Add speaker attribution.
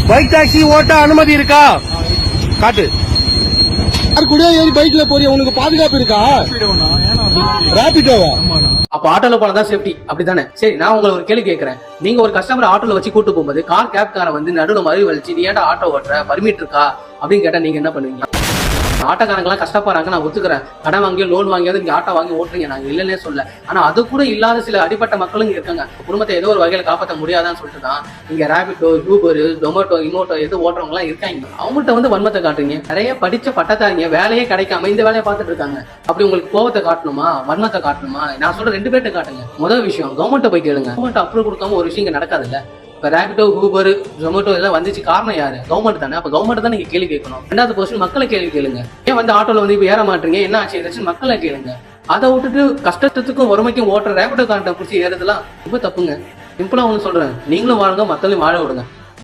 Speaker 1: Bike taxi ஓட்ட அனுமதி இருக்கா? காட்டு. கூட ஏறி பைக்ல போறிய உனக்கு பாதுகாப்பு இருக்கா? ராபிடோவா?
Speaker 2: அப்ப ஆட்டோல போனதான் சேஃப்டி அப்படித்தானே? சரி, நான் உங்களை ஒரு கேள்வி கேட்கறேன். நீங்க ஒரு கஸ்டமர் ஆட்டோல வச்சு கூட்டு போகும்போது கேப் காரன் வந்து நடுவுல மறுபடி வலிச்சு நீ ஏன்டா ஆட்டோ ஓட்டுற, பர்மிட் இருக்கா அப்படின்னு கேட்டா நீங்க என்ன பண்ணுவீங்க? ஆட்டோக்காரங்களாம் கஷ்டப்படுறாங்க, நான் ஒத்துக்கிறேன். கடன் வாங்கியோ லோன் வாங்கியாவது நீங்க ஆட்டோ வாங்கி ஓட்டுறீங்க, நாங்க இல்லைன்னே சொல்ல. ஆனா அது கூட இல்லாத சில அடிப்பட்ட மக்களும் இருக்காங்க. குடும்பத்தை ஏதோ ஒரு வகையில காப்பாற்ற முடியாதான்னு சொல்லிட்டு தான் இங்க ராபிடோ, யூபர், டொமேட்டோ, இமோட்டோ எது ஓட்டுறவங்க எல்லாம் இருக்காங்க. அவங்கள்ட்ட வந்து வன்மத்தை காட்டுறீங்க. நிறைய படிச்ச பட்டத்தாரிங்க வேலையே கிடைக்காம இந்த வேலையை பார்த்துட்டு இருக்காங்க. அப்படி உங்களுக்கு கோபத்தை காட்டணுமா, வன்மத்தை காட்டணுமா? நான் சொல்ற 2 பேர்ட்ட காட்டுங்க. முதல் விஷயம், கவர்மெண்ட்டை போய் கேளுங்க. கவர்மெண்ட் அப்ரூவ் கொடுக்காம ஒரு விஷயம் நடக்காதுல்ல. இப்ப ராபிடோ, ஊபர், ஜொமேட்டோ எல்லாம் வந்துச்சு, காரணம் யாரு? கவர்மெண்ட் தானே. அப்ப கவர்மெண்ட் தான் நீங்க கேள்வி கேட்கணும். 2வது பொசிஷன், மக்களை கேள்வி கேளுங்க. ஏன் வந்து ஆட்டோல வந்து இப்ப ஏற மாட்டீங்க, என்ன ஆச்சு ஏதாச்சும் மக்களை கேளுங்க. அதை விட்டுட்டு கஷ்டத்துக்கும் வறுமைக்கும் ஓட்டுற ராபிடோ கார்ட்டை பிடிச்சி ஏறதுலாம் ரொம்ப தப்புங்க. சிம்பிளா ஒண்ணு சொல்றேன், நீங்களும் வாழுங்க, மத்தவங்களையும் வாழ விடுங்க.